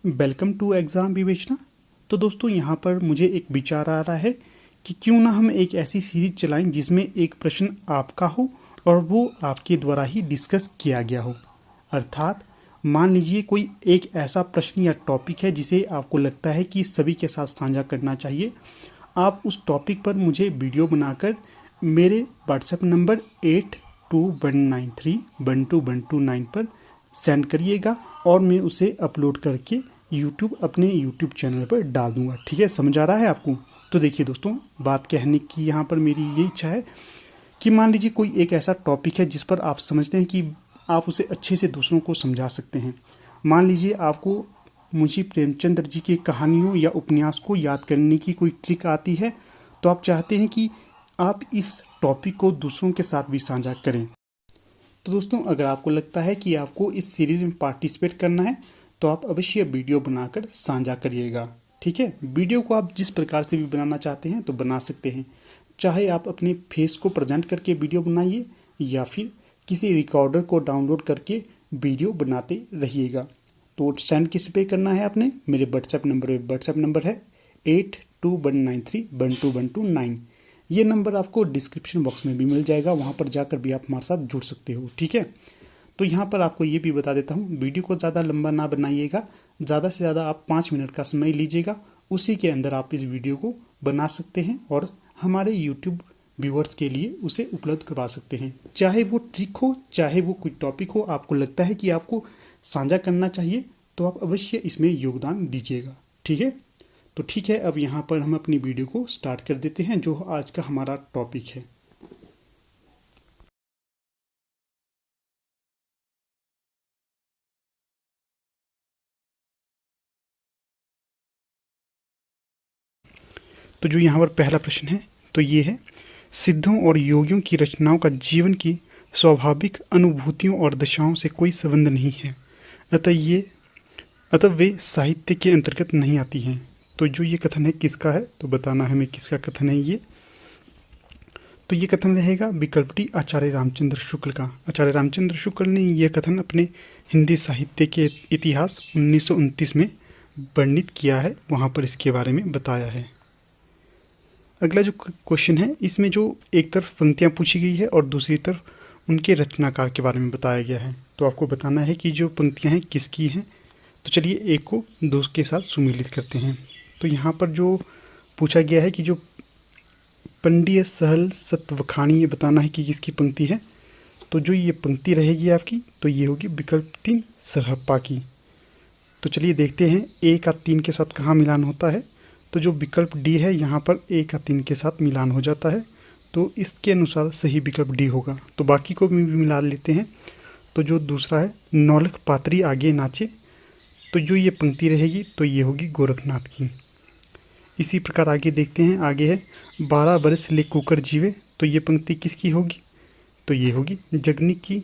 Welcome to exam विवेचना। तो दोस्तों यहाँ पर मुझे एक विचार आ रहा है कि क्यों ना हम एक ऐसी सीरीज चलाएं जिसमें एक प्रश्न आपका हो और वो आपके द्वारा ही डिस्कस किया गया हो। अर्थात मान लीजिए कोई एक ऐसा प्रश्न या टॉपिक है जिसे आपको लगता है कि सभी के साथ साझा करना चाहिए। आप उस टॉपिक पर मुझे वीडियो बनाकर मेरे व्हाट्सएप नंबर 8219312129 पर सेंड करिएगा और मैं उसे अपलोड करके अपने यूट्यूब चैनल पर डाल दूंगा। ठीक है, समझ आ रहा है आपको? तो देखिए दोस्तों, बात कहने की यहाँ पर मेरी ये इच्छा है कि मान लीजिए कोई एक ऐसा टॉपिक है जिस पर आप समझते हैं कि आप उसे अच्छे से दूसरों को समझा सकते हैं। मान लीजिए आपको मुंशी प्रेमचंद्र जी की कहानियों या उपन्यास को याद करने की कोई ट्रिक आती है, तो आप चाहते हैं कि आप इस टॉपिक को दूसरों के साथ भी साझा करें। तो दोस्तों, अगर आपको लगता है कि आपको इस सीरीज़ में पार्टिसिपेट करना है तो आप अवश्य वीडियो बनाकर साझा करिएगा। ठीक है, वीडियो को आप जिस प्रकार से भी बनाना चाहते हैं तो बना सकते हैं। चाहे आप अपने फेस को प्रेजेंट करके वीडियो बनाइए या फिर किसी रिकॉर्डर को डाउनलोड करके वीडियो बनाते रहिएगा। तो सेंड किस पे करना है आपने? मेरे व्हाट्सएप नंबर है 8219312129। ये नंबर आपको डिस्क्रिप्शन बॉक्स में भी मिल जाएगा, वहाँ पर जाकर भी आप हमारे साथ जुड़ सकते हो। ठीक है, तो यहाँ पर आपको ये भी बता देता हूँ, वीडियो को ज़्यादा लंबा ना बनाइएगा। ज़्यादा से ज़्यादा आप 5 मिनट का समय लीजिएगा, उसी के अंदर आप इस वीडियो को बना सकते हैं और हमारे यूट्यूब व्यूअर्स के लिए उसे उपलब्ध करवा सकते हैं। चाहे वो ट्रिक हो, चाहे वो कोई टॉपिक हो, आपको लगता है कि आपको साझा करना चाहिए तो आप अवश्य इसमें योगदान दीजिएगा। ठीक है, तो ठीक है, अब यहाँ पर हम अपनी वीडियो को स्टार्ट कर देते हैं जो आज का हमारा टॉपिक है। तो जो यहाँ पर पहला प्रश्न है तो ये है, सिद्धों और योगियों की रचनाओं का जीवन की स्वाभाविक अनुभूतियों और दशाओं से कोई संबंध नहीं है, अतः वे साहित्य के अंतर्गत नहीं आती हैं। तो जो ये कथन है किसका है, तो बताना है हमें किसका कथन है ये। तो ये कथन रहेगा विकल्प डी, आचार्य रामचंद्र शुक्ल का। आचार्य रामचंद्र शुक्ल ने यह कथन अपने हिंदी साहित्य के इतिहास 1929 में वर्णित किया है, वहाँ पर इसके बारे में बताया है। अगला जो क्वेश्चन है इसमें जो एक तरफ पंक्तियाँ पूछी गई है और दूसरी तरफ उनके रचनाकार के बारे में बताया गया है। तो आपको बताना है कि जो पंक्तियाँ हैं किसकी हैं। तो चलिए एक को दो के साथ सुमेलित करते हैं। तो यहाँ पर जो पूछा गया है कि जो पंडिय सहल सतवखाणी, ये बताना है कि किसकी पंक्ति है। तो जो ये पंक्ति रहेगी आपकी तो ये होगी विकल्प 3 सरहप्पा की। तो चलिए देखते हैं 1 और 3 के साथ कहाँ मिलान होता है। तो जो विकल्प डी है यहाँ पर 1 और 3 के साथ मिलान हो जाता है, तो इसके अनुसार सही विकल्प डी होगा। तो बाकी को भी मिला लेते हैं। तो जो दूसरा है नौलख पात्री आगे नाचे, तो जो ये पंक्ति रहेगी तो ये होगी गोरखनाथ की। इसी प्रकार आगे देखते हैं, आगे है 12 बरस ले कुकर जीवे, तो ये पंक्ति किसकी होगी, तो ये होगी जगनिक की।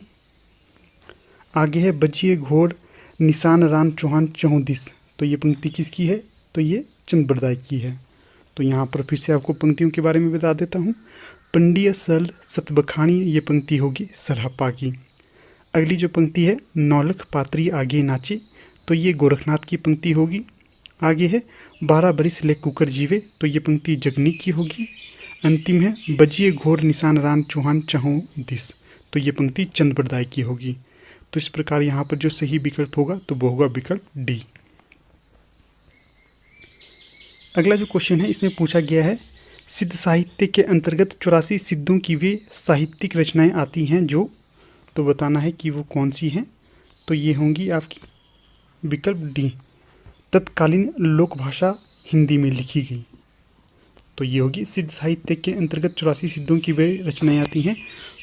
आगे है बजिए घोड़ निशान राम चौहान चौदिस, तो ये पंक्ति किसकी है, तो ये चंद बरदाई की है। तो यहाँ पर फिर से आपको पंक्तियों के बारे में बता देता हूँ। पंडिय सल सतबखाणी, ये पंक्ति होगी सरहप्पा की। अगली जो पंक्ति है नौलख पात्री आगे नाचे, तो ये गोरखनाथ की पंक्ति होगी। आगे है 12 बरिस ले कुकर जीवे, तो ये पंक्ति जगनिक की होगी। अंतिम है बजिए घोर निशान राम चौहान चहों दिस, तो ये पंक्ति चंद बरदाई की होगी। तो इस प्रकार यहाँ पर जो सही विकल्प होगा तो वो होगा विकल्प डी। अगला जो क्वेश्चन है इसमें पूछा गया है, सिद्ध साहित्य के अंतर्गत 84 सिद्धों की वे साहित्यिक रचनाएं आती हैं जो, तो बताना है कि वो कौन सी हैं। तो ये होंगी आपकी विकल्प डी, तत्कालीन लोक भाषा हिंदी में लिखी गई। तो ये होगी सिद्ध साहित्य के अंतर्गत 84 सिद्धों की वे रचनाएं आती हैं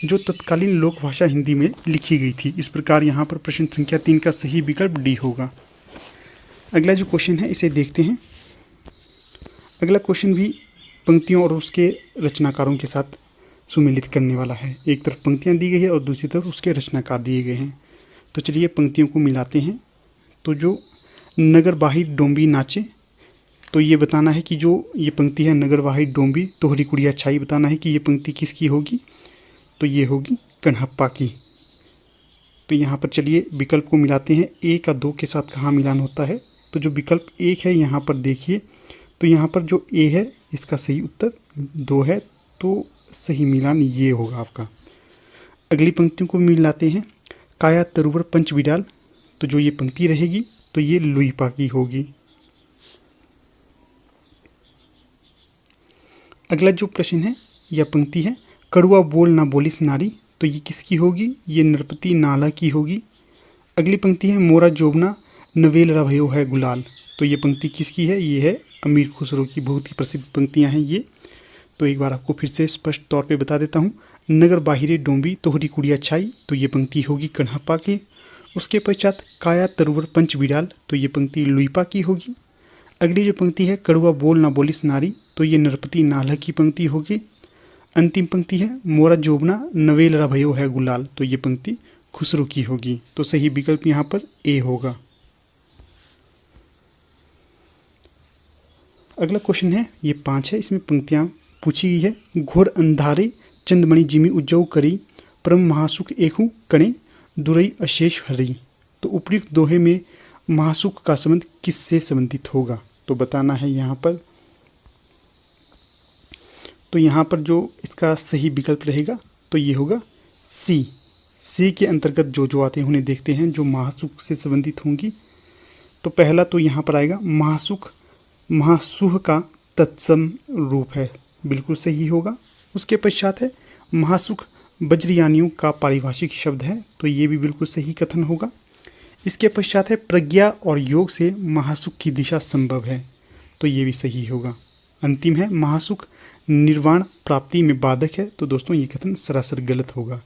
जो तत्कालीन लोक भाषा हिंदी में लिखी गई थी। इस प्रकार यहाँ पर प्रश्न संख्या 3 का सही विकल्प डी होगा। अगला जो क्वेश्चन है इसे देखते हैं। अगला क्वेश्चन भी पंक्तियों और उसके रचनाकारों के साथ सुमेलित करने वाला है। एक तरफ पंक्तियाँ दी गई है और दूसरी तरफ उसके रचनाकार दिए गए हैं। तो चलिए पंक्तियों को मिलाते हैं। तो जो नगर बाही डोंबी नाचे, तो ये बताना है कि जो ये पंक्ति है नगर बाही डोंबी तोहरी कुड़िया छाई, बताना है कि ये पंक्ति किसकी होगी, तो ये होगी कन्हप्पा की। तो यहाँ पर चलिए विकल्प को मिलाते हैं। 1 और 2 के साथ कहाँ मिलान होता है, तो जो विकल्प 1 है यहाँ पर देखिए, तो यहाँ पर जो ए है इसका सही उत्तर 2 है, तो सही मिलान ये होगा आपका। अगली पंक्तियों को मिलाते हैं। काया तरुवर पंच विडाल, तो जो ये पंक्ति रहेगी तो ये लुईपा की होगी। अगला जो प्रश्न है यह पंक्ति है, कड़वा बोल ना बोलिस नारी, तो ये किसकी होगी? ये नरपति नाला की होगी। अगली पंक्ति है, मोरा जोबना नवेल रभयो है गुलाल, तो ये पंक्ति किसकी है? ये है अमीर खुसरो की। बहुत ही प्रसिद्ध पंक्तियां हैं ये, तो एक बार आपको फिर से स्पष्ट तौर पे बता देता हूँ। नगर बाहिरे डोंबी तोहरी कुड़िया छाई, तो ये पंक्ति होगी कन्हप्पा की। उसके पश्चात काया तरुवर पंच विडाल, तो ये पंक्ति लुईपा की होगी। अगली जो पंक्ति है, कड़वा बोल ना बोलिस नारी, तो ये नरपति नाला की पंक्ति होगी। अंतिम पंक्ति है, मोरा जोबना नवेल रभयो है गुलाल, तो ये पंक्ति खुसरो की होगी। तो सही विकल्प यहाँ पर ए होगा। अगला क्वेश्चन है, ये 5 है, इसमें पंक्तियाँ पूछी गई है। घोर अंधारे चंदमणि जिमी उज्जव करी, परम महासुख एकहु कणे दुरई अशेष हरी, तो उपयुक्त दोहे में महासुख का संबंध किससे संबंधित होगा? तो बताना है यहाँ पर। तो यहाँ पर जो इसका सही विकल्प रहेगा तो ये होगा सी के अंतर्गत जो आते हैं उन्हें देखते हैं जो महासुख से संबंधित होंगी। तो पहला तो यहाँ पर आएगा महासुख, महासुख का तत्सम रूप है, बिल्कुल सही होगा। उसके पश्चात है महासुख वज्रयानियों का पारिभाषिक शब्द है, तो ये भी बिल्कुल सही कथन होगा। इसके पश्चात है प्रज्ञा और योग से महासुख की दिशा संभव है, तो ये भी सही होगा। अंतिम है महासुख निर्वाण प्राप्ति में बाधक है, तो दोस्तों ये कथन सरासर गलत होगा।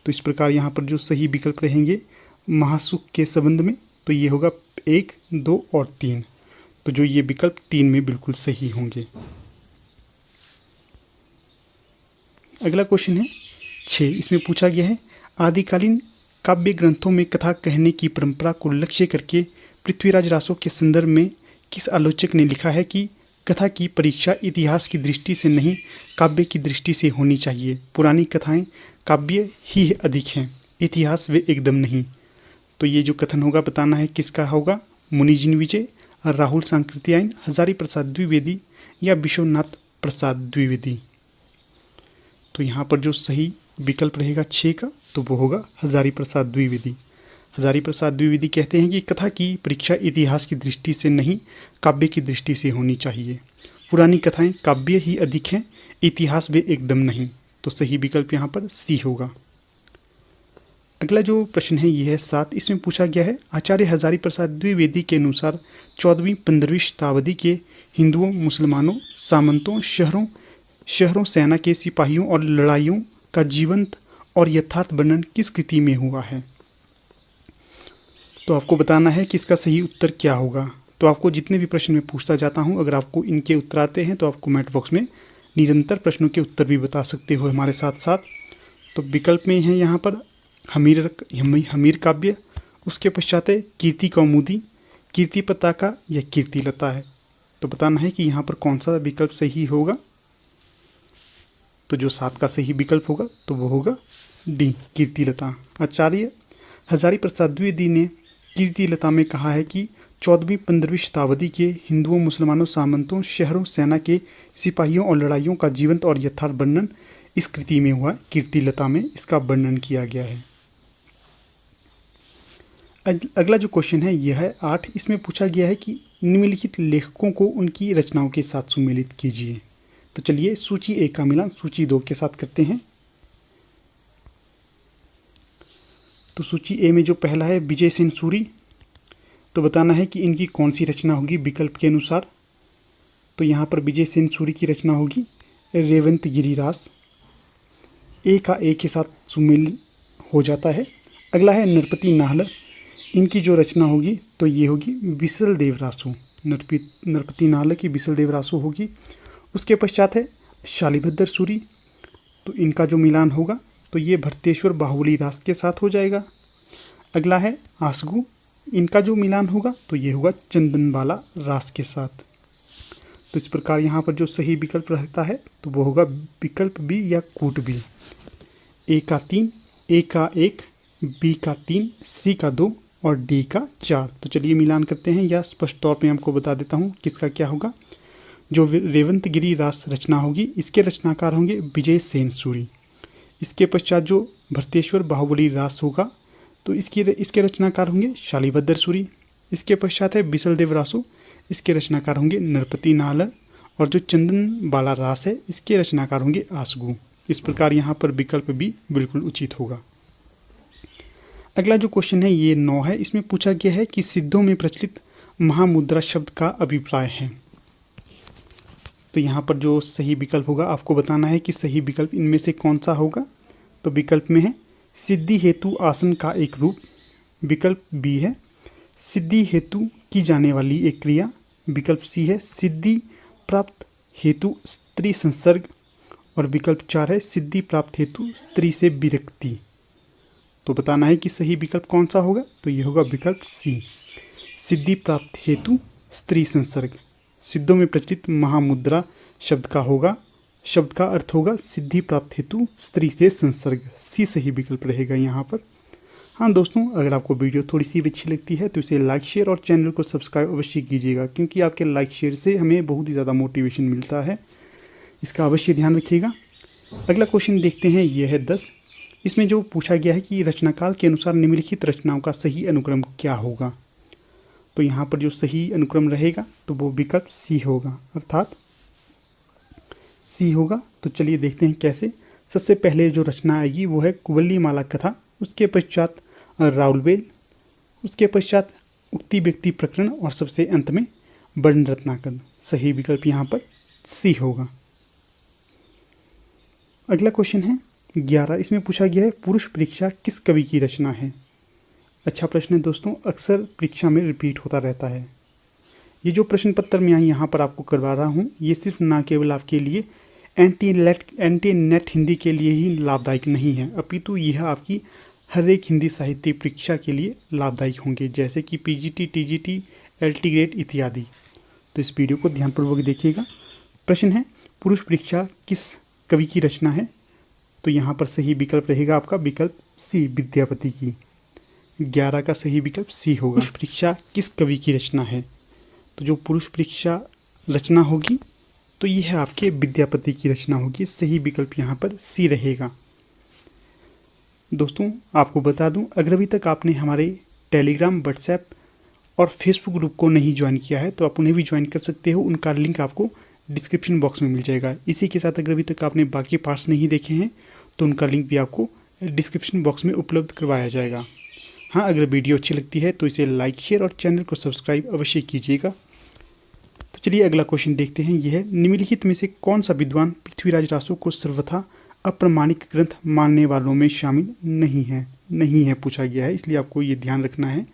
तो इस प्रकार यहाँ पर जो सही विकल्प रहेंगे महासुख के संबंध में, तो ये होगा 1, 2 और 3, तो जो ये विकल्प 3 में बिल्कुल सही होंगे। अगला क्वेश्चन है 6, इसमें पूछा गया है, आदिकालीन काव्य ग्रंथों में कथा कहने की परंपरा को लक्ष्य करके पृथ्वीराज रासो के संदर्भ में किस आलोचक ने लिखा है कि कथा की परीक्षा इतिहास की दृष्टि से नहीं काव्य की दृष्टि से होनी चाहिए। पुरानी कथाएं काव्य ही अधिक हैं, इतिहास वे एकदम नहीं। तो ये जो कथन होगा बताना है किसका होगा? मुनिजिन विजय, राहुल सांकृत्यायन, हजारी प्रसाद द्विवेदी या विश्वनाथ प्रसाद द्विवेदी। तो यहाँ पर जो सही विकल्प रहेगा 6 का, तो वो होगा हजारी प्रसाद द्विवेदी। हजारी प्रसाद द्विवेदी कहते हैं कि कथा की परीक्षा इतिहास की दृष्टि से नहीं काव्य की दृष्टि से होनी चाहिए। पुरानी कथाएं काव्य ही अधिक हैं, इतिहास वे एकदम नहीं। तो सही विकल्प यहाँ पर सी होगा। अगला जो प्रश्न है ये है 7, इसमें पूछा गया है, आचार्य हजारी प्रसाद द्विवेदी के अनुसार 14वीं-15वीं शताब्दी के हिंदुओं, मुसलमानों, सामंतों, शहरों सेना के सिपाहियों और लड़ाइयों का जीवंत और यथार्थ वर्णन किस कृति में हुआ है? तो आपको बताना है कि इसका सही उत्तर क्या होगा। तो आपको जितने भी प्रश्न मैं पूछता जाता हूं, अगर आपको इनके उत्तर आते हैं तो आप कमेंट बॉक्स में निरंतर प्रश्नों के उत्तर भी बता सकते हो हमारे साथ साथ। तो विकल्प में है यहाँ पर हमीर काव्य, उसके पश्चात है कीर्ति कौमुदी, कीर्ति पताका या कीर्ति लता है। तो बताना है कि यहाँ पर कौन सा विकल्प सही होगा। तो जो 7 का सही विकल्प होगा तो वो होगा डी, कीर्ति लता। आचार्य हजारी प्रसाद द्विवेदी ने कीर्ति लता में कहा है कि 14वीं-15वीं शताब्दी के हिंदुओं, मुसलमानों, सामंतों, शहरों, सेना के सिपाहियों और लड़ाइयों का जीवंत और यथार्थ वर्णन इस कृति में हुआ है। कीर्ति लता में इसका वर्णन किया गया है। अगला जो क्वेश्चन है यह है 8, इसमें पूछा गया है कि निम्नलिखित लेखकों को उनकी रचनाओं के साथ सुमेलित कीजिए। तो चलिए सूची 1 का मिलान सूची 2 के साथ करते हैं। तो सूची ए में जो पहला है विजय सेन सूरी, तो बताना है कि इनकी कौन सी रचना होगी विकल्प के अनुसार। तो यहाँ पर विजय सेन सूरी की रचना होगी रेवंत गिरिरास। ए का ए के साथ सुमेल हो जाता है। अगला है नरपति नाहल, इनकी जो रचना होगी तो ये होगी बिसल देव रासु। नरपति नाहल की बिसल देव रासु होगी। उसके पश्चात है शालिभद्र सूरी, तो इनका जो मिलान होगा तो ये भरतेश्वर बाहुबली रास के साथ हो जाएगा। अगला है आसगू, इनका जो मिलान होगा तो ये होगा चंदनबाला रास के साथ। तो इस प्रकार यहाँ पर जो सही विकल्प रहता है तो वो होगा विकल्प बी या कूट बी। ए का 3, ए का 1, बी का 3, सी का 2 और डी का 4। तो चलिए मिलान करते हैं, या स्पष्ट तौर पे आपको बता देता हूँ किसका क्या होगा। जो रेवंतगिरी रास रचना होगी इसके रचनाकार होंगे विजय सेन सूरी। इसके पश्चात जो भरतेश्वर बाहुबली रास होगा तो इसके रचनाकार होंगे शालिभद्र सूरी। इसके पश्चात है बिसल देव रासो, इसके रचनाकार होंगे नरपति नाहला। और जो चंदन बाला रास है इसके रचनाकार होंगे आसगु। इस प्रकार यहाँ पर विकल्प भी बिल्कुल उचित होगा। अगला जो क्वेश्चन है ये 9 है। इसमें पूछा गया है कि सिद्धों में प्रचलित महामुद्रा शब्द का अभिप्राय है। तो यहाँ पर जो सही विकल्प होगा आपको बताना है कि सही विकल्प इनमें से कौन सा होगा। तो विकल्प में है सिद्धि हेतु आसन का एक रूप। विकल्प बी है सिद्धि हेतु की जाने वाली एक क्रिया। विकल्प सी है सिद्धि प्राप्त हेतु स्त्री संसर्ग। और विकल्प 4 है सिद्धि प्राप्त हेतु स्त्री से विरक्ति। तो बताना है कि सही विकल्प कौन सा होगा। तो ये होगा विकल्प सी, सिद्धि प्राप्त हेतु स्त्री संसर्ग। सिद्धों में प्रचलित महामुद्रा शब्द का अर्थ होगा सिद्धि प्राप्त हेतु स्त्री से संसर्ग। सी सही विकल्प रहेगा यहाँ पर। हाँ दोस्तों, अगर आपको वीडियो थोड़ी सी भी अच्छी लगती है तो इसे लाइक शेयर और चैनल को सब्सक्राइब अवश्य कीजिएगा, क्योंकि आपके लाइक शेयर से हमें बहुत ही ज़्यादा मोटिवेशन मिलता है। इसका अवश्य ध्यान रखिएगा। अगला क्वेश्चन देखते हैं, यह है 10। इसमें जो पूछा गया है कि रचनाकाल के अनुसार निम्नलिखित रचनाओं का सही अनुक्रम क्या होगा। तो यहाँ पर जो सही अनुक्रम रहेगा तो वो विकल्प सी होगा, अर्थात सी होगा। तो चलिए देखते हैं कैसे। सबसे पहले जो रचना आएगी वो है कुवल्ली माला कथा, उसके पश्चात राउलवेल, उसके पश्चात उक्ति व्यक्ति प्रकरण और सबसे अंत में वर्ण रत्नाकर। सही विकल्प यहाँ पर सी होगा। अगला क्वेश्चन है 11। इसमें पूछा गया है पुरुष परीक्षा किस कवि की रचना है। अच्छा प्रश्न है दोस्तों, अक्सर परीक्षा में रिपीट होता रहता है। ये जो प्रश्न पत्र मैं यहाँ पर आपको करवा रहा हूँ ये सिर्फ ना केवल आपके लिए एंटी नेट हिंदी के लिए ही लाभदायक नहीं है, अपितु यह आपकी हर एक हिंदी साहित्य परीक्षा के लिए लाभदायक होंगे, जैसे कि पीजीटी, टीजीटी, एलटी ग्रेड इत्यादि। तो इस वीडियो को ध्यानपूर्वक देखिएगा। प्रश्न है पुरुष परीक्षा किस कवि की रचना है। तो यहाँ पर सही विकल्प रहेगा आपका विकल्प सी, विद्यापति की। 11 का सही विकल्प सी होगा। पुरुष परीक्षा किस कवि की रचना है। तो जो पुरुष परीक्षा रचना होगी तो यह है आपके विद्यापति की रचना होगी। सही विकल्प यहाँ पर सी रहेगा। दोस्तों आपको बता दूं, अगर अभी तक आपने हमारे टेलीग्राम, व्हाट्सएप और फेसबुक ग्रुप को नहीं ज्वाइन किया है तो आप उन्हें भी ज्वाइन कर सकते हो। उनका लिंक आपको डिस्क्रिप्शन बॉक्स में मिल जाएगा। इसी के साथ अगर अभी तक आपने बाकी पार्ट्स नहीं देखे हैं तो उनका लिंक भी आपको डिस्क्रिप्शन बॉक्स में उपलब्ध करवाया जाएगा। हाँ, अगर वीडियो अच्छी लगती है तो इसे लाइक शेयर और चैनल को सब्सक्राइब अवश्य कीजिएगा। तो चलिए अगला क्वेश्चन देखते हैं। यह है निम्नलिखित में से कौन सा विद्वान पृथ्वीराज रासो को सर्वथा अप्रमाणिक ग्रंथ मानने वालों में शामिल नहीं है पूछा गया है, इसलिए आपको ये ध्यान रखना है।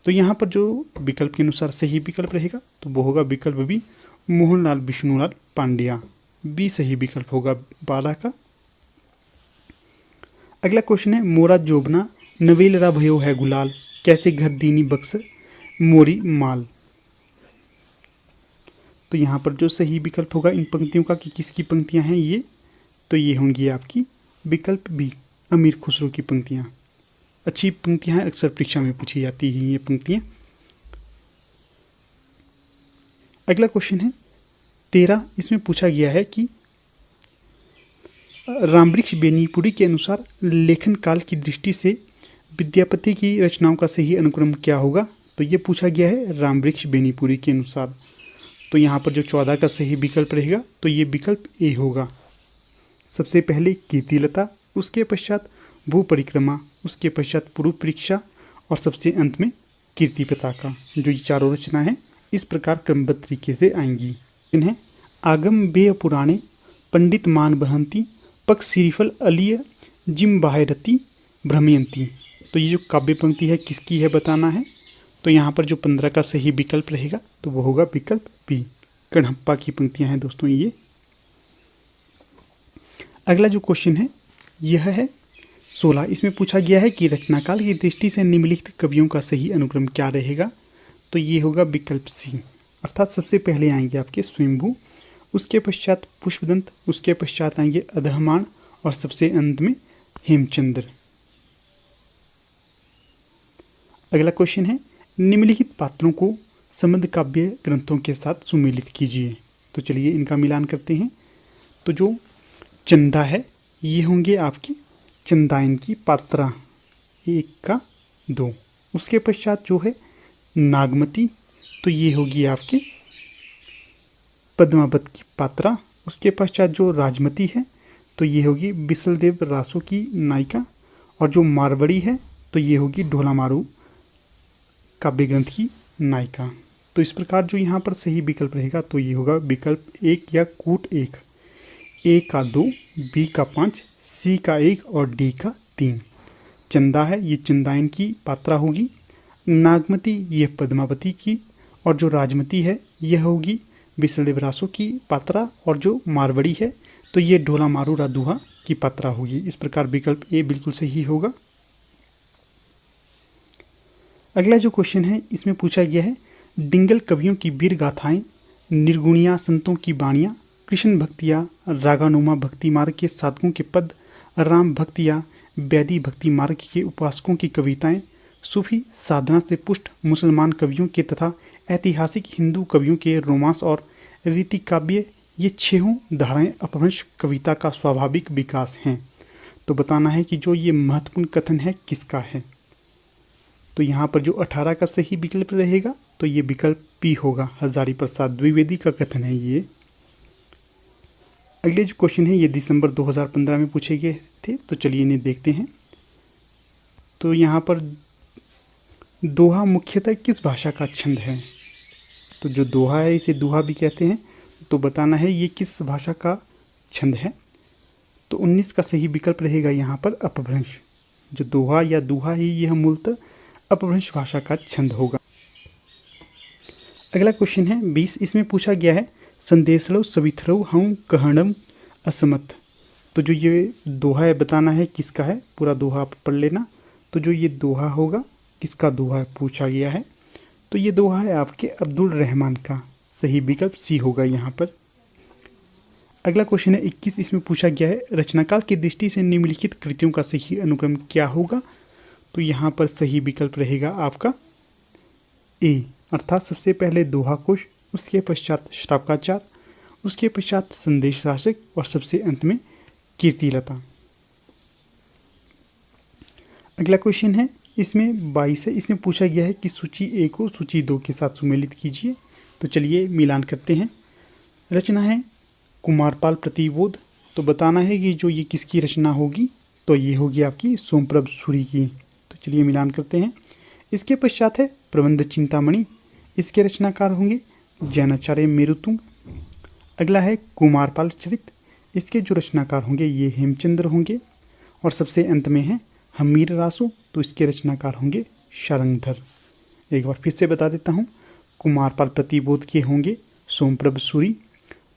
तो यहाँ पर जो विकल्प के अनुसार सही विकल्प रहेगा तो वो होगा विकल्प बी, मोहनलाल विष्णुलाल पांड्या। बी सही विकल्प होगा 12 का। अगला क्वेश्चन है मोरा जोबना नवेल रा भयो है गुलाल, कैसे घर दीनी बक्स मोरी माल। तो यहाँ पर जो सही विकल्प होगा इन पंक्तियों का कि किसकी पंक्तियाँ हैं ये, तो ये होंगी आपकी विकल्प बी, अमीर खुसरो की पंक्तियाँ। अच्छी पंक्तियाँ हैं, अक्सर परीक्षा में पूछी जाती हैं ये पंक्तियाँ। अगला क्वेश्चन है 13। इसमें पूछा गया है कि रामवृक्ष बेनीपुरी के अनुसार लेखन काल की दृष्टि से विद्यापति की रचनाओं का सही अनुक्रम क्या होगा। तो ये पूछा गया है रामवृक्ष बेनीपुरी के अनुसार। तो यहाँ पर जो 14 का सही विकल्प रहेगा तो ये विकल्प ए होगा। सबसे पहले कीर्तिलता, उसके पश्चात भू परिक्रमा, उसके पश्चात पूर्व परीक्षा और सबसे अंत में कीर्ति पताका। जो ये चारों रचना है इस प्रकार क्रमबद्ध तरीके से आएंगी। इन्हें आगम बेय पुराणे पंडित मान बहंती पक सिरिफल अलिय जिम बाहरती भ्रमयंती। तो ये जो काव्य पंक्ति है किसकी है बताना है। तो यहाँ पर जो 15 का सही विकल्प रहेगा तो वो होगा विकल्प बी, कण्हप्पा की पंक्तियाँ हैं दोस्तों ये। अगला जो क्वेश्चन है यह है 16। इसमें पूछा गया है कि रचनाकाल की दृष्टि से निम्नलिखित कवियों का सही अनुक्रम क्या रहेगा। तो ये होगा विकल्प सी, अर्थात सबसे पहले आएंगे आपके स्वयंभू, उसके पश्चात पुष्पदंत, उसके पश्चात आएंगे अधहमाण और सबसे अंत में हेमचंद्र। अगला क्वेश्चन है, निम्नलिखित पात्रों को संबद्ध काव्य ग्रंथों के साथ सुमेलित कीजिए। तो चलिए इनका मिलान करते हैं। तो जो चंदा है ये होंगे आपकी चंदायन की पात्रा 1 का 2। उसके पश्चात जो है नागमती, तो ये होगी आपकी पद्मावत की पात्रा। उसके पश्चात जो राजमती है तो ये होगी बिसलदेव रासो की नायिका। और जो मारवाड़ी है तो ये होगी ढोला मारू काव्य ग्रंथ की नायिका। तो इस प्रकार जो यहाँ पर सही विकल्प रहेगा तो ये होगा विकल्प 1 या कूट 1। ए का 2, बी का 5, सी का 1 और डी का 3। चंदा है ये चंदायन की पात्रा होगी, नागमती ये पद्मावती की, और जो राजमती है यह होगी बिसलदेव रासो की पात्रा, और जो मारवाड़ी है तो ये ढोला मारू रादुहा की पात्रा होगी। इस प्रकार विकल्प ए बिल्कुल सही होगा। अगला जो क्वेश्चन है इसमें पूछा गया है, डिंगल कवियों की वीर गाथाएं, निर्गुणिया संतों की बाणियाँ, कृष्ण भक्तिया, रागानुमा भक्ति मार्ग के साधकों के पद, राम भक्तिया, वैदी भक्ति मार्ग के उपासकों की कविताएं, सूफी साधना से पुष्ट मुसलमान कवियों के तथा ऐतिहासिक हिंदू कवियों के रोमांस और रीति काव्य, ये 6 धाराएं अपभ्रंश कविता का स्वाभाविक विकास हैं। तो बताना है कि जो ये महत्वपूर्ण कथन है किसका है। तो यहाँ पर जो 18 का सही विकल्प रहेगा तो ये विकल्प पी होगा, हजारी प्रसाद द्विवेदी का कथन है ये। अगले जो क्वेश्चन है ये दिसंबर 2015 में पूछे गए थे, तो चलिए इन्हें देखते हैं। तो यहाँ पर दोहा मुख्यतः किस भाषा का छंद है। तो जो दोहा है इसे दोहा भी कहते हैं। तो बताना है ये किस भाषा का छंद है। तो 19 का सही विकल्प रहेगा यहाँ पर अपभ्रंश। जो दोहा या दुहा है यह मूलतः अपभ्रंश भाषा का छंद होगा। अगला क्वेश्चन है 20, इसमें पूछा गया है, संदेशलो सविथरो हम कहणम असमत। तो जो ये दोहा है बताना है किसका है, पूरा दोहा आप पढ़ लेना। तो जो ये दोहा होगा किसका दोहा है पूछा गया है। तो ये दोहा है आपके अब्दुल रहमान का, सही विकल्प सी होगा यहाँ पर। अगला क्वेश्चन है 21, इसमें पूछा गया है, रचनाकाल की दृष्टि से निम्नलिखित कृतियों का सही अनुक्रम क्या होगा। तो यहाँ पर सही विकल्प रहेगा आपका ए, अर्थात सबसे पहले दोहा कोश, उसके पश्चात श्रावकाचार, उसके पश्चात संदेश राशक और सबसे अंत में कीर्तिलता। अगला क्वेश्चन है इसमें 22 है, इसमें पूछा गया है कि सूची 1 को सूची 2 के साथ सुमेलित कीजिए। तो चलिए मिलान करते हैं। रचना है कुमारपाल प्रतिबोध। तो बताना है कि जो ये किसकी रचना होगी। तो ये होगी आपकी सोमप्रभ सूरी की। तो चलिए मिलान करते हैं। इसके पश्चात है प्रबंध चिंतामणि, इसके रचनाकार होंगे जैनाचार्य मेरुतुंग। अगला है कुमारपाल चरित, इसके जो रचनाकार होंगे ये हेमचंद्र होंगे। और सबसे अंत में है हमीर रासो, तो इसके रचनाकार होंगे शारंगधर। एक बार फिर से बता देता हूँ, कुमारपाल प्रतिबोध के होंगे सोमप्रभ सूरी,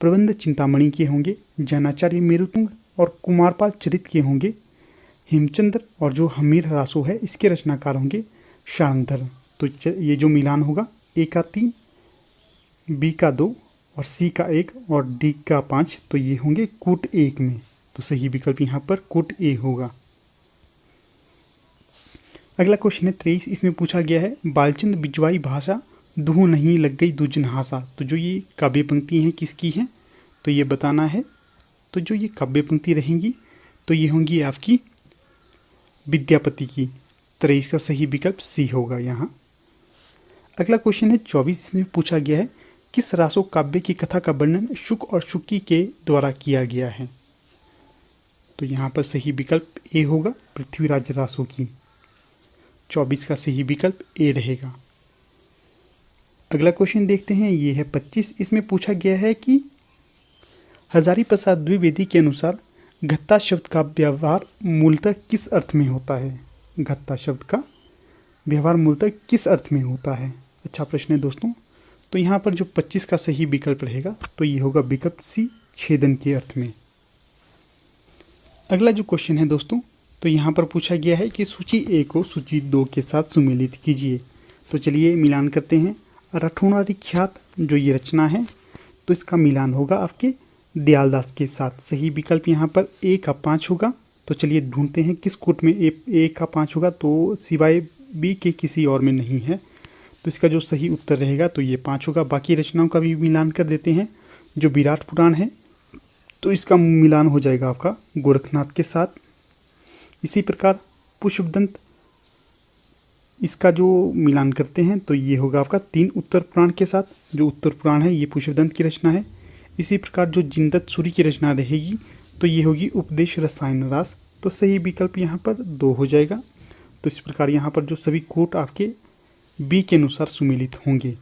प्रबंध चिंतामणि के होंगे जैनाचार्य मेरुतुंग, और कुमारपाल चरित के होंगे हेमचंद्र, और जो हमीर रासो है इसके रचनाकार होंगे शारंगधर। तो ये जो मिलान होगा ए का 3, बी का 2 और सी का 1 और डी का 5, तो ये होंगे कूट 1 में। तो सही विकल्प यहाँ पर कूट ए होगा। अगला क्वेश्चन है 23, इसमें पूछा गया है, बालचंद बिजवाई भाषा दूह नहीं लग गई दूजन हासा। तो जो ये काव्य पंक्ति हैं किसकी हैं, तो ये बताना है। तो जो ये काव्य पंक्ति रहेंगी तो ये होंगी आपकी विद्यापति की। 23 का सही विकल्प सी होगा यहाँ। अगला क्वेश्चन है 24, इसमें पूछा गया है, किस रासो काव्य की कथा का वर्णन शुक और शुकी के द्वारा किया गया है। तो यहाँ पर सही विकल्प ए होगा, पृथ्वीराज रासो की। 24 का सही विकल्प ए रहेगा। अगला क्वेश्चन देखते हैं, ये है 25, इसमें पूछा गया है कि हजारी प्रसाद द्विवेदी के अनुसार घत्ता शब्द का व्यवहार मूलतः किस अर्थ में होता है। घत्ता शब्द का व्यवहार मूलतः किस अर्थ में होता है। अच्छा प्रश्न है दोस्तों। तो यहाँ पर जो 25 का सही विकल्प रहेगा तो ये होगा विकल्प सी, छेदन के अर्थ में। अगला जो क्वेश्चन है दोस्तों, तो यहाँ पर पूछा गया है कि सूची 1 को सूची 2 के साथ सुमेलित कीजिए। तो चलिए मिलान करते हैं। रठौनारी ख्यात जो ये रचना है तो इसका मिलान होगा आपके दयालदास के साथ। सही विकल्प यहाँ पर ए का 5 होगा। तो चलिए ढूंढते हैं किस कोट में ए का 5 होगा। तो सिवाय बी के किसी और में नहीं है। तो इसका जो सही उत्तर रहेगा तो ये 5 होगा। बाकी रचनाओं का भी मिलान कर देते हैं। जो विराट पुराण है तो इसका मिलान हो जाएगा आपका गोरखनाथ के साथ। इसी प्रकार पुष्पदंत, इसका जो मिलान करते हैं तो ये होगा आपका 3 उत्तर पुराण के साथ। जो उत्तर पुराण है ये पुष्पदंत की रचना है। इसी प्रकार जो जिनदत्त सूरी की रचना रहेगी तो ये होगी उपदेश रसायन रास। तो सही विकल्प यहाँ पर 2 हो जाएगा। तो इस प्रकार यहाँ पर जो सभी कोट आपके बी के अनुसार सुमेलित होंगे।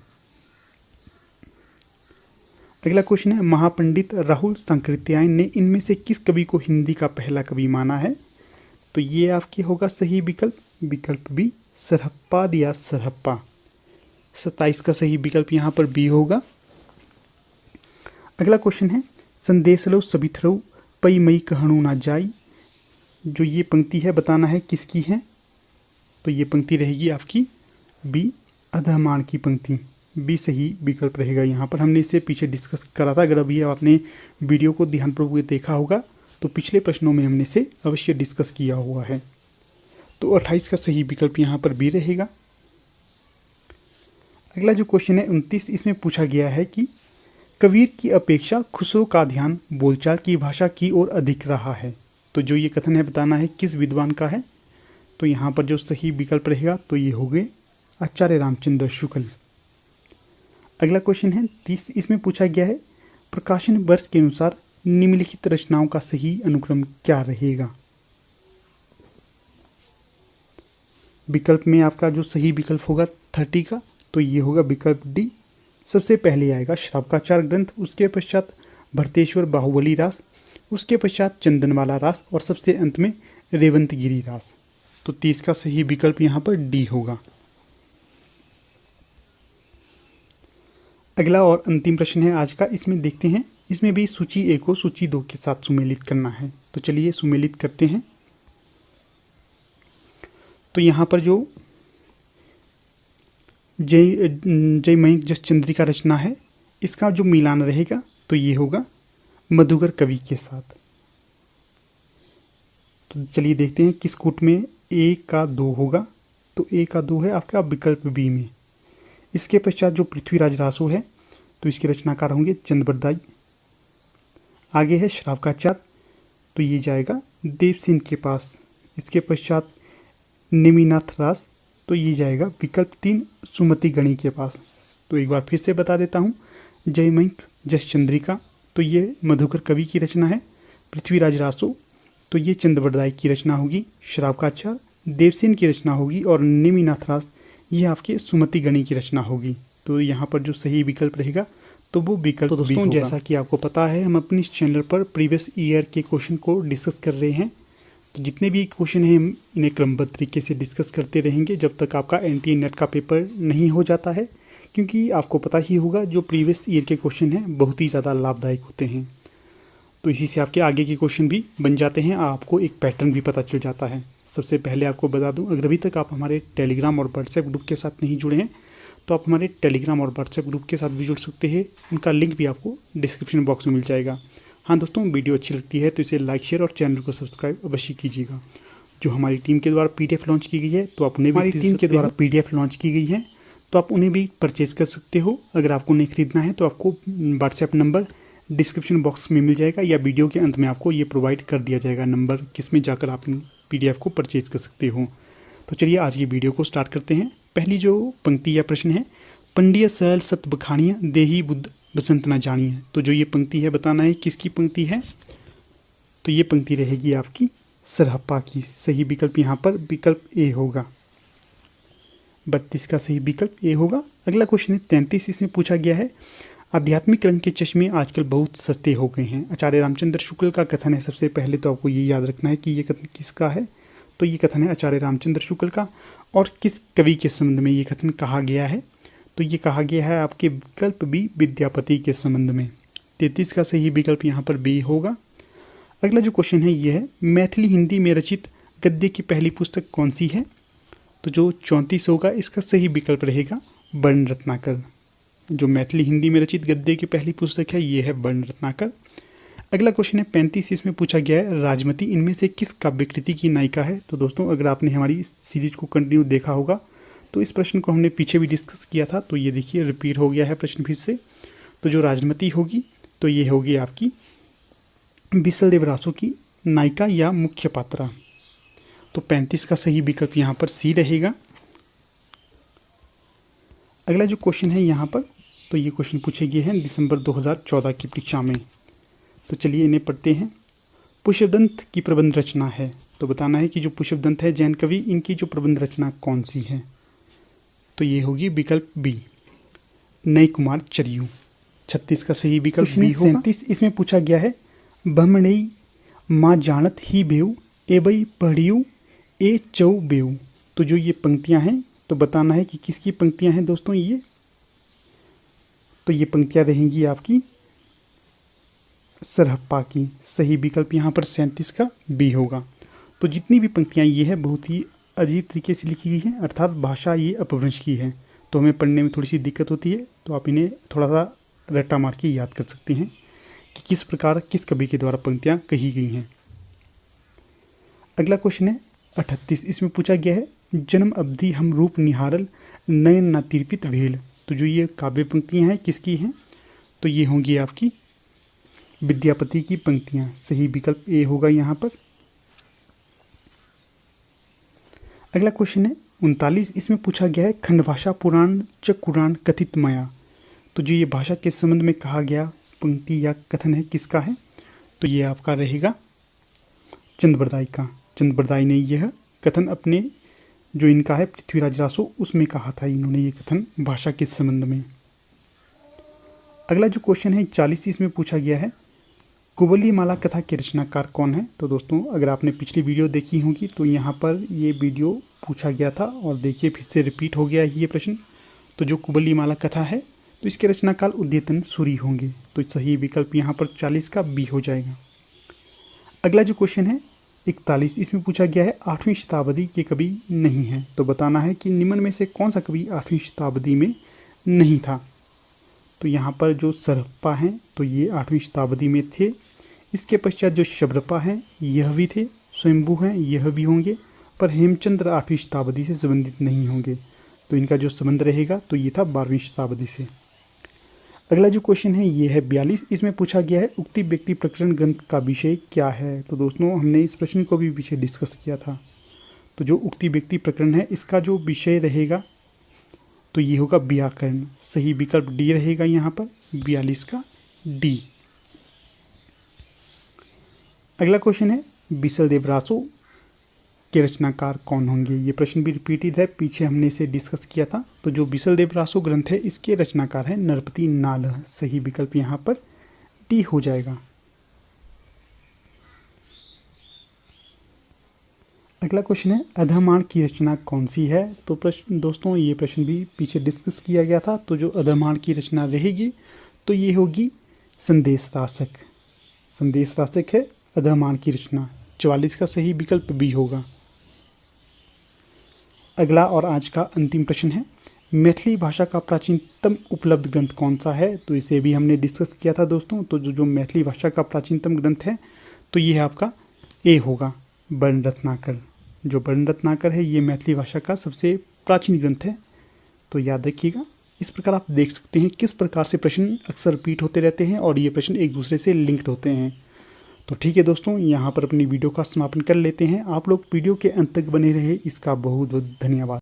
अगला क्वेश्चन है, महापंडित राहुल सांकृत्यायन ने इनमें से किस कवि को हिंदी का पहला कवि माना है? तो ये आपकी होगा सही विकल्प बी, सरहप्पा दिया सरहप्पा। 27 का सही विकल्प यहाँ पर बी होगा। अगला क्वेश्चन है, संदेश लो सबिथरऊ पई मई कहणु ना जाई। जो ये पंक्ति है बताना है किसकी है? तो ये पंक्ति रहेगी आपकी बी, अधमान की पंक्ति। बी सही विकल्प रहेगा। यहाँ पर हमने इससे पीछे डिस्कस करा था। अगर अभी आपने वीडियो को ध्यानपूर्वक देखा होगा तो पिछले प्रश्नों में हमने इसे अवश्य डिस्कस किया हुआ है। तो 28 का सही विकल्प यहाँ पर बी रहेगा। अगला जो क्वेश्चन है 29, इसमें पूछा गया है कि कबीर की अपेक्षा खुसरो का ध्यान बोलचाल की भाषा की ओर अधिक रहा है। तो जो ये कथन है बताना है किस विद्वान का है? तो यहाँ पर जो सही विकल्प रहेगा तो ये हो गए आचार्य रामचंद्र शुक्ल। अगला क्वेश्चन है 30, इसमें पूछा गया है प्रकाशन वर्ष के अनुसार निम्नलिखित रचनाओं का सही अनुक्रम क्या रहेगा? विकल्प में आपका जो सही विकल्प होगा 30 का तो ये होगा विकल्प डी। सबसे पहले आएगा श्रावकाचार ग्रंथ, उसके पश्चात भरतेश्वर बाहुबली रास, उसके पश्चात चंदनवाला रास और सबसे अंत में रेवंतगिरी रास। तो 30 का सही विकल्प यहाँ पर डी होगा। अगला और अंतिम प्रश्न है आज का, इसमें देखते हैं। इसमें भी सूची 1 को सूची 2 के साथ सुमेलित करना है। तो चलिए सुमेलित करते हैं। तो यहाँ पर जो जय मयंक जस चंद्रिका रचना है इसका जो मिलान रहेगा तो ये होगा मधुकर कवि के साथ। तो चलिए देखते हैं किस कूट में 1 का 2 होगा। तो 1 का 2 है आपका विकल्प बी में। इसके पश्चात जो पृथ्वीराज रासो है तो इसके रचनाकार होंगे चंद्रबरदाई। आगे है श्रावकाचार, तो ये जाएगा देवसेन के पास। इसके पश्चात नेमिनाथ रास, तो ये जाएगा विकल्प 3 सुमति गणी के पास। तो एक बार फिर से बता देता हूँ, जय मयंक जस चंद्रिका तो ये मधुकर कवि की रचना है। पृथ्वीराज रासो तो ये चंद्रबरदाई की रचना होगी। श्रावकाचार देवसेन की रचना होगी और नेमिनाथ रास ये आपके सुमति गणी की रचना होगी। तो यहाँ पर जो सही विकल्प रहेगा तो वो विकल्प। तो दोस्तों जैसा कि आपको पता है हम अपने इस चैनल पर प्रीवियस ईयर के क्वेश्चन को डिस्कस कर रहे हैं। तो जितने भी क्वेश्चन हैं हम इन्हें क्रमबद्ध तरीके से डिस्कस करते रहेंगे जब तक आपका NTA नेट का पेपर नहीं हो जाता है, क्योंकि आपको पता ही होगा जो प्रीवियस ईयर के क्वेश्चन हैं बहुत ही ज़्यादा लाभदायक होते हैं। तो इसी से आपके आगे के क्वेश्चन भी बन जाते हैं, आपको एक पैटर्न भी पता चल जाता है। सबसे पहले आपको बता दूं, अगर अभी तक आप हमारे टेलीग्राम और व्हाट्सएप ग्रुप के साथ नहीं जुड़े हैं तो आप हमारे टेलीग्राम और व्हाट्सएप ग्रुप के साथ भी जुड़ सकते हैं। उनका लिंक भी आपको डिस्क्रिप्शन बॉक्स में मिल जाएगा। हाँ दोस्तों, वीडियो अच्छी लगती है तो इसे लाइक शेयर और चैनल को सब्सक्राइब अवश्य कीजिएगा। जो हमारी टीम के द्वारा PDF लॉन्च की गई है तो आप उन्हें भी, हमारी टीम के द्वारा PDF लॉन्च की गई है तो आप उन्हें भी परचेज़ कर सकते हो। अगर आपको नहीं खरीदना है तो आपको व्हाट्सएप नंबर डिस्क्रिप्शन बॉक्स में मिल जाएगा या वीडियो के अंत में आपको ये प्रोवाइड कर दिया जाएगा नंबर, किसमें जाकर आप PDF को परचेज कर सकते हो। तो चलिए आज की वीडियो को स्टार्ट करते हैं। पहली जो पंक्ति या प्रश्न है, पंडिय सहल सत बखानिया देही बुद्ध बसंत न जानिए। तो जो ये पंक्ति है बताना है किसकी पंक्ति है? तो ये पंक्ति रहेगी आपकी सरहप्पा की। सही विकल्प यहाँ पर विकल्प ए होगा। 32 का सही विकल्प ए होगा। अगला क्वेश्चन है 33, इसमें पूछा गया है आध्यात्मिक रंग के चश्मे आजकल बहुत सस्ते हो गए हैं। आचार्य रामचंद्र शुक्ल का कथन है। सबसे पहले तो आपको ये याद रखना है कि ये कथन किसका है। तो ये कथन है आचार्य रामचंद्र शुक्ल का। और किस कवि के संबंध में ये कथन कहा गया है? तो ये कहा गया है आपके विकल्प बी विद्यापति के संबंध में। 33 का सही विकल्प यहाँ पर बी होगा। अगला जो क्वेश्चन है ये है मैथिली हिंदी में रचित गद्य की पहली पुस्तक कौन सी है? तो जो 34 होगा इसका सही विकल्प रहेगा वर्ण रत्नाकर। जो मैथिली हिंदी में रचित गद्य की पहली पुस्तक है ये है वर्ण रत्नाकर। अगला क्वेश्चन है 35, इसमें पूछा गया है राजमती इनमें से किस काव्यकृति की नायिका है। तो दोस्तों अगर आपने हमारी सीरीज को कंटिन्यू देखा होगा तो इस प्रश्न को हमने पीछे भी डिस्कस किया था, तो ये देखिए रिपीट हो गया है प्रश्न फिर से। तो जो राजमती होगी तो ये होगी आपकी बिसल देव रासो की नायिका या मुख्य पात्रा। तो 35 का सही विकल्प यहाँ पर सी रहेगा। अगला जो क्वेश्चन है यहाँ पर, तो ये क्वेश्चन पूछे गए हैं दिसंबर 2014 की परीक्षा में। तो चलिए इन्हें पढ़ते हैं। पुष्पदंत की प्रबंध रचना है, तो बताना है कि जो पुष्पदंत है जैन कवि, इनकी जो प्रबंध रचना कौन सी है। तो ये होगी विकल्प बी, नई कुमार चरियू। 36 का सही विकल्प बी होगा। 37 इसमें पूछा गया है ब्रह्मणई माँ जानत ही बेऊ एवई पढ़ियू ए चौ बेऊ। तो जो ये पंक्तियां हैं तो बताना है कि किसकी पंक्तियां हैं दोस्तों ये। तो ये पंक्तियां रहेंगी आपकी सरहप्पा की। सही विकल्प यहाँ पर 37 का बी होगा। तो जितनी भी पंक्तियाँ ये है बहुत ही अजीब तरीके से लिखी गई हैं, अर्थात भाषा ये अपभ्रंश की है, तो हमें पढ़ने में थोड़ी सी दिक्कत होती है। तो आप इन्हें थोड़ा सा रट्टा मार के याद कर सकते हैं कि किस प्रकार किस कवि के द्वारा पंक्तियाँ कही गई हैं। अगला क्वेश्चन है 38, इसमें पूछा गया है जन्म अवधि हम रूप निहारल नयन न तिरपित भेल। तो जो ये काव्य पंक्तियाँ हैं किसकी हैं। तो ये होंगी आपकी विद्यापति की पंक्तियां। सही विकल्प ए होगा यहाँ पर। अगला क्वेश्चन है 39, इसमें पूछा गया है खंड भाषा पुराण च कुरान कथित मया। तो जो ये भाषा के संबंध में कहा गया पंक्ति या कथन है किसका है। तो ये आपका रहेगा चंद्रबरदाई का। चंद्रबरदाई ने यह कथन अपने जो इनका है पृथ्वीराज रासो उसमें कहा था, इन्होंने ये कथन भाषा के संबंध में। अगला जो क्वेश्चन है 40, इसमें पूछा गया है कुबली माला कथा के रचनाकार कौन है। तो दोस्तों अगर आपने पिछली वीडियो देखी होगी तो यहाँ पर ये वीडियो पूछा गया था और देखिए फिर से रिपीट हो गया है ये प्रश्न। तो जो कुबली माला कथा है तो इसके रचनाकार उद्यतन सूरी होंगे। तो सही विकल्प यहाँ पर 40 का बी हो जाएगा। अगला जो क्वेश्चन है 41, इसमें पूछा गया है 8वीं शताब्दी के कवि नहीं है। तो बताना है कि निम्न में से कौन सा कवि 8वीं शताब्दी में नहीं था। तो यहाँ पर जो सरहप्पा हैं तो ये 8वीं शताब्दी में थे। इसके पश्चात जो शबरपा हैं यह भी थे, स्वयंभू हैं यह भी होंगे, पर हेमचंद्र 8वीं शताब्दी से संबंधित नहीं होंगे। तो इनका जो संबंध रहेगा तो ये था 12वीं शताब्दी से। अगला जो क्वेश्चन है ये है 42, इसमें पूछा गया है उक्ति व्यक्ति प्रकरण ग्रंथ का विषय क्या है। तो दोस्तों हमने इस प्रश्न को भी पीछे डिस्कस किया था। तो जो उक्ति व्यक्ति प्रकरण है इसका जो विषय रहेगा तो ये होगा व्याकरण। सही विकल्प डी रहेगा यहाँ पर 42 का डी। अगला क्वेश्चन है बिसल देव रासो के रचनाकार कौन होंगे। ये प्रश्न भी रिपीटेड है, पीछे हमने इसे डिस्कस किया था। तो जो बिसल देव रासो ग्रंथ है इसके रचनाकार है नरपति नाल। सही विकल्प यहाँ पर डी हो जाएगा। अगला क्वेश्चन है अधमाण की रचना कौन सी है। तो प्रश्न दोस्तों ये प्रश्न भी पीछे डिस्कस किया गया था। तो जो अधमाण की रचना रहेगी तो ये होगी संदेश रासक। संदेश रासक है अधमाण की रचना। 44 का सही विकल्प बी होगा। अगला और आज का अंतिम प्रश्न है मैथिली भाषा का प्राचीनतम उपलब्ध ग्रंथ कौन सा है। तो इसे भी हमने डिस्कस किया था दोस्तों। तो जो मैथिली भाषा का प्राचीनतम ग्रंथ है तो ये है आपका ए होगा वर्ण रत्नाकर। जो वर्ण रत्नाकर है ये मैथिली भाषा का सबसे प्राचीन ग्रंथ है। तो याद रखिएगा। इस प्रकार आप देख सकते हैं किस प्रकार से प्रश्न अक्सर रिपीट होते रहते हैं और ये प्रश्न एक दूसरे से लिंक्ड होते हैं। तो ठीक है दोस्तों, यहाँ पर अपनी वीडियो का समापन कर लेते हैं। आप लोग वीडियो के अंत तक बने रहे इसका बहुत बहुत धन्यवाद।